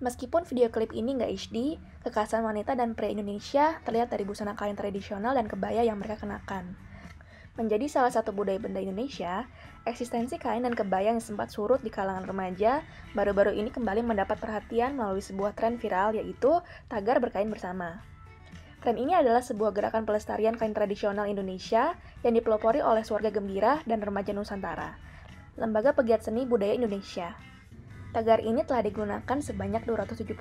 Meskipun video klip ini nggak HD, kekhasan wanita dan pria Indonesia terlihat dari busana kain tradisional dan kebaya yang mereka kenakan. Menjadi salah satu budaya benda Indonesia, eksistensi kain dan kebaya yang sempat surut di kalangan remaja, baru-baru ini kembali mendapat perhatian melalui sebuah tren viral, yaitu tagar berkain bersama. Tren ini adalah sebuah gerakan pelestarian kain tradisional Indonesia yang dipelopori oleh Suarga Gembira dan Remaja Nusantara, lembaga pegiat seni budaya Indonesia. Tagar ini telah digunakan sebanyak 272,5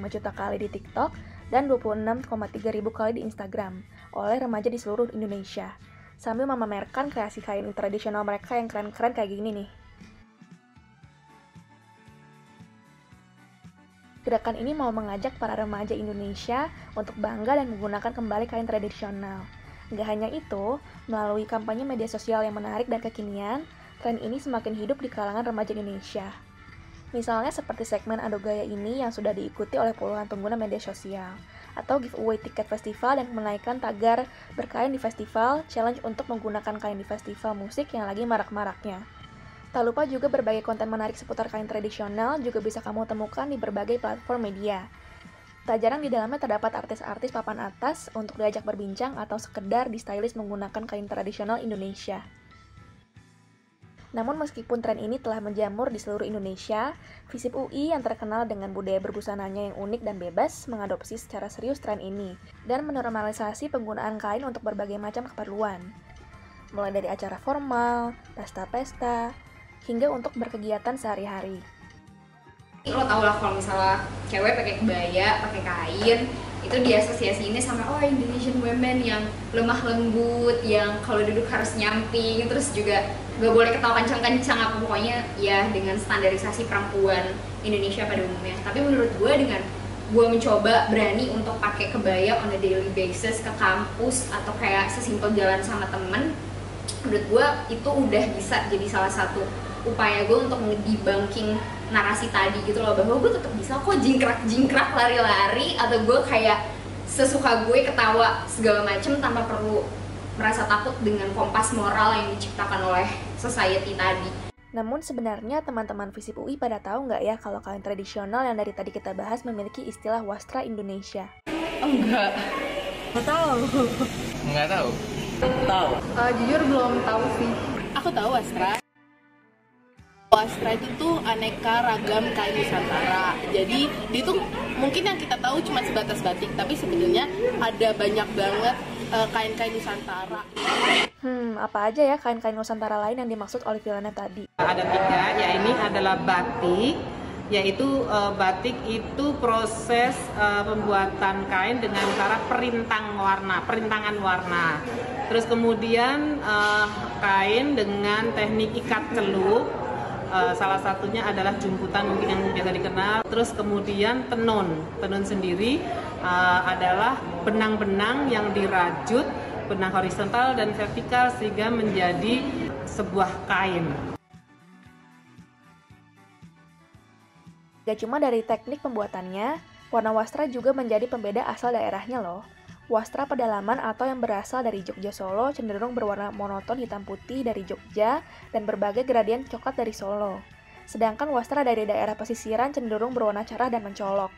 juta kali di TikTok dan 26,3 ribu kali di Instagram oleh remaja di seluruh Indonesia, sambil memamerkan kreasi kain tradisional mereka yang keren-keren kayak gini nih. Gerakan ini mau mengajak para remaja Indonesia untuk bangga dan menggunakan kembali kain tradisional. Nggak hanya itu, melalui kampanye media sosial yang menarik dan kekinian, tren ini semakin hidup di kalangan remaja Indonesia. Misalnya seperti segmen Ado Gaya ini yang sudah diikuti oleh puluhan pengguna media sosial, atau giveaway tiket festival dan menaikkan tagar berkain di festival, challenge untuk menggunakan kain di festival musik yang lagi marak-maraknya. Tak lupa juga berbagai konten menarik seputar kain tradisional juga bisa kamu temukan di berbagai platform media. Tak jarang di dalamnya terdapat artis-artis papan atas untuk diajak berbincang atau sekedar di-stylist menggunakan kain tradisional Indonesia. Namun meskipun tren ini telah menjamur di seluruh Indonesia, FISIP UI yang terkenal dengan budaya berbusananya yang unik dan bebas mengadopsi secara serius tren ini dan menormalisasi penggunaan kain untuk berbagai macam keperluan. Mulai dari acara formal, pesta-pesta, hingga untuk berkegiatan sehari-hari. Lo tau lah kalau misalnya cewek pakai kebaya, pakai kain, itu diasosiasi ini sama Indonesian women yang lemah lembut, yang kalau duduk harus nyamping, terus juga gak boleh ketawa kencang-kencang, apa pokoknya ya dengan standarisasi perempuan Indonesia pada umumnya. Tapi menurut gue dengan gue mencoba berani untuk pakai kebaya on a daily basis ke kampus atau kayak sesimpel jalan sama temen, menurut gue itu udah bisa jadi salah satu upaya gue untuk ngedebunking narasi tadi gitu loh, bahwa gue tetap bisa kok jingkrak-jingkrak lari-lari, atau gue kayak sesuka gue ketawa segala macem tanpa perlu merasa takut dengan kompas moral yang diciptakan oleh society tadi. Namun sebenarnya teman-teman FISIP UI pada tahu nggak ya kalau kain tradisional yang dari tadi kita bahas memiliki istilah Wastra Indonesia? Enggak. Nggak tahu. Nggak tahu. Tahu. Jujur belum tahu sih. Aku tahu Wastra. Wastra itu tuh aneka ragam kain Nusantara. Jadi itu mungkin yang kita tahu cuma sebatas batik, tapi sebenarnya ada banyak banget kain-kain Nusantara. Apa aja ya kain-kain Nusantara lain yang dimaksud oleh Vilana tadi? Ada 3, ya ini adalah batik, yaitu batik itu proses pembuatan kain dengan cara perintangan warna. Terus kemudian kain dengan teknik ikat celup. Salah satunya adalah jumputan mungkin yang biasa dikenal. Terus kemudian tenun sendiri adalah benang-benang yang dirajut, benang horizontal dan vertikal sehingga menjadi sebuah kain. Gak cuma dari teknik pembuatannya, warna wastra juga menjadi pembeda asal daerahnya loh. Wastra pedalaman atau yang berasal dari Jogja Solo cenderung berwarna monoton hitam putih dari Jogja dan berbagai gradien coklat dari Solo. Sedangkan wastra dari daerah pesisiran cenderung berwarna cerah dan mencolok.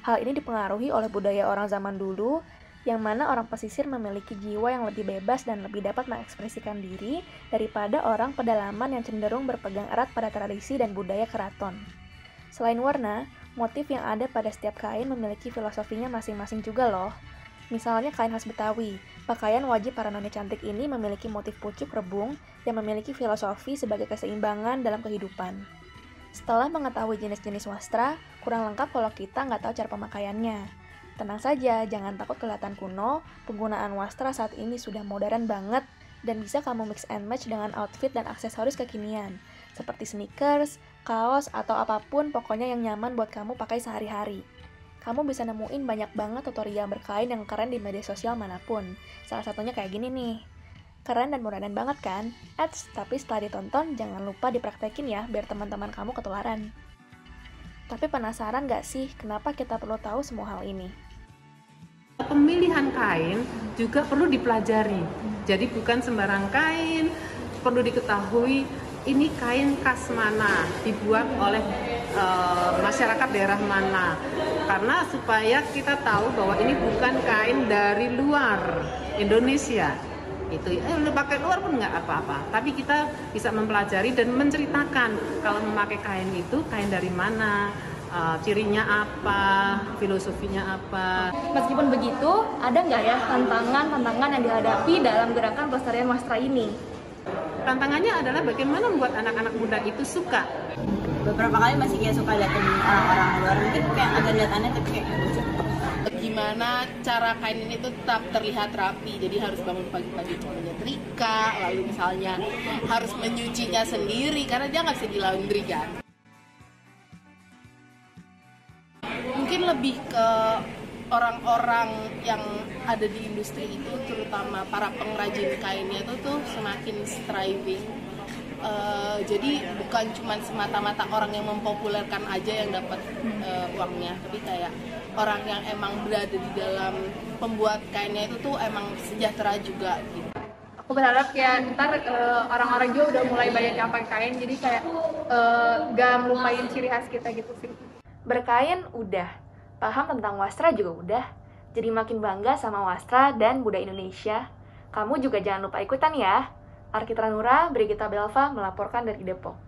Hal ini dipengaruhi oleh budaya orang zaman dulu, yang mana orang pesisir memiliki jiwa yang lebih bebas dan lebih dapat mengekspresikan diri daripada orang pedalaman yang cenderung berpegang erat pada tradisi dan budaya keraton. Selain warna, motif yang ada pada setiap kain memiliki filosofinya masing-masing juga loh. Misalnya kain khas Betawi, pakaian wajib para noni cantik ini memiliki motif pucuk rebung yang memiliki filosofi sebagai keseimbangan dalam kehidupan. Setelah mengetahui jenis-jenis wastra, kurang lengkap kalau kita nggak tahu cara pemakaiannya. Tenang saja, jangan takut kelihatan kuno, penggunaan wastra saat ini sudah modern banget dan bisa kamu mix and match dengan outfit dan aksesoris kekinian, seperti sneakers, kaos, atau apapun pokoknya yang nyaman buat kamu pakai sehari-hari. Kamu bisa nemuin banyak banget tutorial berkain yang keren di media sosial manapun. Salah satunya kayak gini nih. Keren dan modern banget kan? Tapi setelah ditonton, jangan lupa dipraktekin ya, biar teman-teman kamu ketularan. Tapi penasaran gak sih, kenapa kita perlu tahu semua hal ini? Pemilihan kain juga perlu dipelajari. Jadi bukan sembarang kain, perlu diketahui ini kain khas mana, dibuat oleh masyarakat daerah mana, karena supaya kita tahu bahwa ini bukan kain dari luar Indonesia. Itu pakai luar pun nggak apa-apa, tapi kita bisa mempelajari dan menceritakan kalau memakai kain itu kain dari mana, cirinya apa, filosofinya apa. Meskipun begitu, ada nggak ya tantangan yang dihadapi dalam gerakan pelestarian wastra ini? Tantangannya adalah bagaimana membuat anak-anak muda itu suka. Beberapa kali masih kayak suka liatin orang-orang luar, mungkin kayak agak liatannya tapi kayak lucu. Gimana cara kain ini tuh tetap terlihat rapi, jadi harus bangun pagi-pagi untuk menyetrika, lalu misalnya harus menyucinya sendiri karena dia nggak bisa di laundry kan. Mungkin lebih ke orang-orang yang ada di industri itu, terutama para pengrajin kainnya itu tuh semakin striving. Jadi bukan cuma semata-mata orang yang mempopulerkan aja yang dapat uangnya, tapi kayak orang yang emang berada di dalam pembuat kainnya itu tuh emang sejahtera juga gitu. Aku berharap ya ntar orang-orang juga udah mulai banyak yang pakai kain, jadi kayak gak melupain ciri khas kita gitu sih. Berkain udah, paham tentang wastra juga udah, jadi makin bangga sama wastra dan budaya Indonesia. Kamu juga jangan lupa ikutan ya. Arkitra Nura, Brigita Belva melaporkan dari Depok.